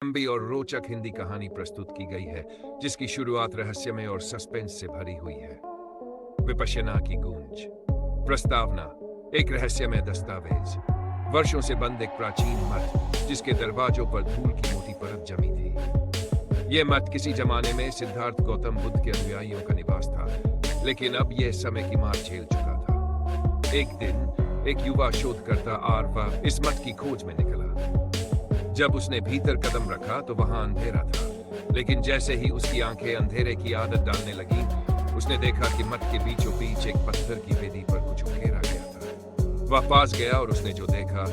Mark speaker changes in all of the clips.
Speaker 1: लंबी और रोचक हिंदी कहानी प्रस्तुत की गई है जिसकी शुरुआत रहस्यमय और सस्पेंस से भरी हुई है। विपश्यना की गूंज। प्रस्तावना: एक रहस्यमय दस्तावेज, वर्षों से बंद एक प्राचीन मठ जिसके दरवाजों पर धूल की मोटी परत जमी थी। यह मठ किसी जमाने में सिद्धार्थ गौतम बुद्ध के अनुयायियों का निवास था, लेकिन अब यह समय की मार झेल चुका था। एक दिन एक युवा शोधकर्ता आरवा इस मठ की खोज में निकला। जब उसने भीतर कदम रखा तो वहां अंधेरा था, लेकिन जैसे ही उसकी आंखें अंधेरे की आदत डालने लगी, उसने देखा कि मठ के बीचों बीच एक पत्थर की वेदी पर कुछ उकेरा गया था। वह पास गया और उसने जो देखा,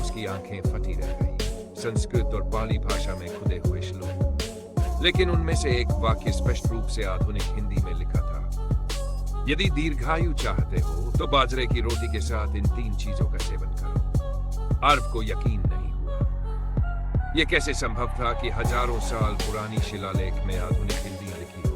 Speaker 1: उसकी आंखें फटी रह गई। संस्कृत और पाली भाषा में खुदे हुए श्लोक, लेकिन उनमें से एक वाक्य स्पष्ट रूप से आधुनिक हिंदी में लिखा था: यदि दीर्घायु चाहते हो तो बाजरे की रोटी के साथ इन 3 चीजों का सेवन करो। आर्व को यकीन नहीं। यह कैसे संभव था कि हजारों साल पुरानी शिलालेख में आधुनिक हिंदी लिखी हो?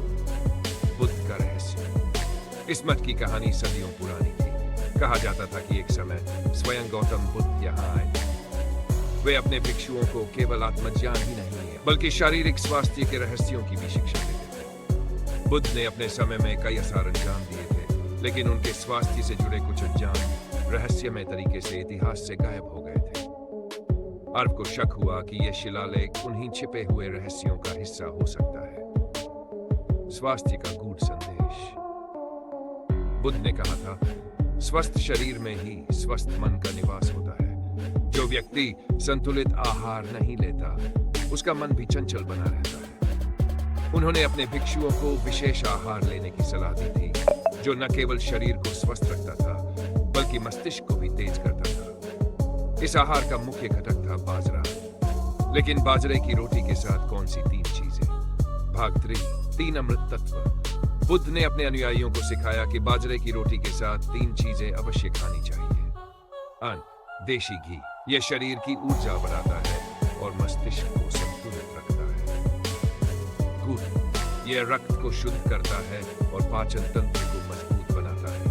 Speaker 1: बुद्ध का रहस्य। इस मठ की कहानी सदियों पुरानी थी। कहा जाता था कि एक समय स्वयं गौतम बुद्ध यहाँ आए थे। वे अपने भिक्षुओं को केवल आत्मज्ञान ही नहीं, बल्कि शारीरिक स्वास्थ्य के रहस्यों की भी शिक्षा देते थे। बुद्ध ने अपने समय में कई असार अंजाम दिए थे, लेकिन उनके स्वास्थ्य से जुड़े कुछ अंजाम रहस्यमय तरीके से इतिहास से गायब हो गए थे। आर्व को शक हुआ कि यह शिलालेख उन्हीं छिपे हुए रहस्यों का हिस्सा हो सकता है। स्वास्थ्य का गूढ़ संदेश। बुद्ध ने कहा था, स्वस्थ शरीर में ही स्वस्थ मन का निवास होता है। जो व्यक्ति संतुलित आहार नहीं लेता, उसका मन भी चंचल बना रहता है। उन्होंने अपने भिक्षुओं को विशेष आहार लेने की सलाह दी थी, जो न केवल शरीर को स्वस्थ रखता था, बल्कि मस्तिष्क को भी तेज करता था। इस आहार का मुख्य घटक था बाजरा। लेकिन बाजरे की रोटी के साथ कौन सी 3 चीजें? भाग 3: 3 अमृत तत्व। बुद्ध ने अपने अनुयायियों को सिखाया कि बाजरे की रोटी के साथ 3 चीजें अवश्य खानी चाहिए। अन्न, देशी घी, यह शरीर की ऊर्जा बढ़ाता है और मस्तिष्क को संतुलित रखता है। गुड़, यह रक्त को शुद्ध करता है और पाचन तंत्र को मजबूत बनाता है।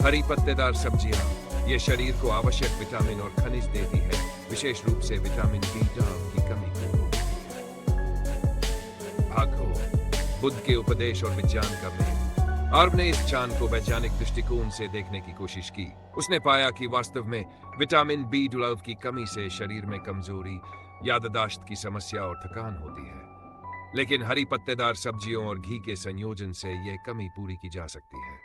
Speaker 1: हरी पत्तेदार सब्जियां, यह शरीर को आवश्यक विटामिन और खनिज देती है, विशेष रूप से विटामिन B12 की कमी को रोकती है। भाग 2: बुद्ध के उपदेश और विज्ञान का मेल। आर्व ने इस चांद को वैज्ञानिक दृष्टिकोण से देखने की कोशिश की। उसने पाया कि वास्तव में विटामिन B12 की कमी से शरीर में कमजोरी, याददाश्त की समस्या और थकान होती है, लेकिन हरी पत्तेदार सब्जियों और घी के संयोजन से यह कमी पूरी की जा सकती है।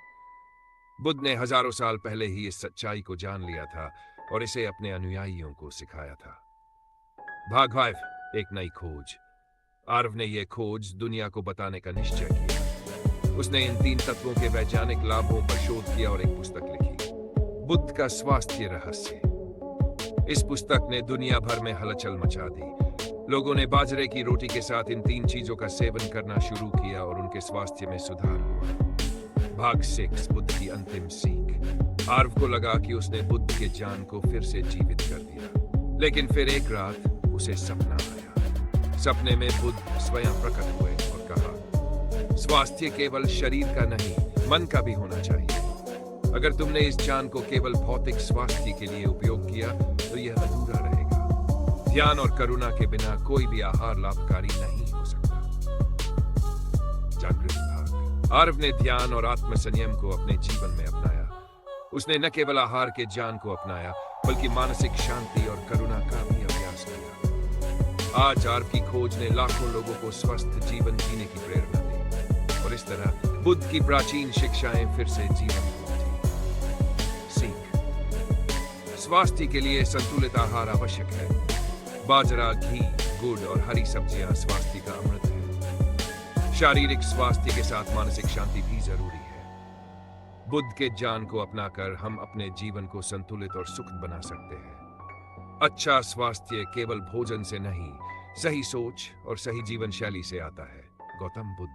Speaker 1: बुद्ध ने हजारों साल पहले ही इस सच्चाई को जान लिया था और इसे अपने अनुयायियों को सिखाया था। भाग 5: एक नई खोज। आर्व ने यह खोज दुनिया को बताने का निश्चय किया। उसने इन 3 तत्वों के वैज्ञानिक लाभों पर शोध किया और एक पुस्तक लिखी, बुद्ध का स्वास्थ्य रहस्य। इस पुस्तक ने दुनिया भर में हलचल मचा दी। लोगों ने बाजरे की रोटी के साथ इन 3 चीजों का सेवन करना शुरू किया और उनके स्वास्थ्य में सुधार हुआ। भाग 6: बुद्ध की अंतिम सीख। आर्व को लगा कि उसने बुद्ध के ज्ञान को फिर से जीवित कर दिया, लेकिन फिर एक रात उसे सपना आया। सपने में बुद्ध स्वयं प्रकट हुए और कहा, स्वास्थ्य केवल शरीर का नहीं, मन का भी होना चाहिए। अगर तुमने इस ज्ञान को केवल भौतिक स्वास्थ्य के लिए उपयोग किया तो यह अधूरा रहेगा। ध्यान और करुणा के बिना कोई भी आहार लाभकारी नहीं हो सकता। जागृत भाग। आर्व ने ध्यान और आत्म संयम को अपने जीवन में अपनाया। उसने न केवल आहार के ज्ञान को अपनाया, बल्कि मानसिक शांति और करुणा का भी अभ्यास किया। आज आर्व की खोज ने लाखों लोगों को स्वस्थ जीवन जीने की प्रेरणा दी, और इस तरह बुद्ध की प्राचीन शिक्षाएं फिर से जीवन में उठी। सीख: स्वास्थ्य के लिए संतुलित आहार आवश्यक है। बाजरा, घी, गुड़ और हरी सब्जियां स्वास्थ्य का अमृत है। शारीरिक स्वास्थ्य के साथ मानसिक शांति भी जरूरी है। बुद्ध के ज्ञान को अपनाकर हम अपने जीवन को संतुलित और सुखद बना सकते हैं। अच्छा स्वास्थ्य केवल भोजन से नहीं, सही सोच और सही जीवन शैली से आता है। गौतम बुद्ध।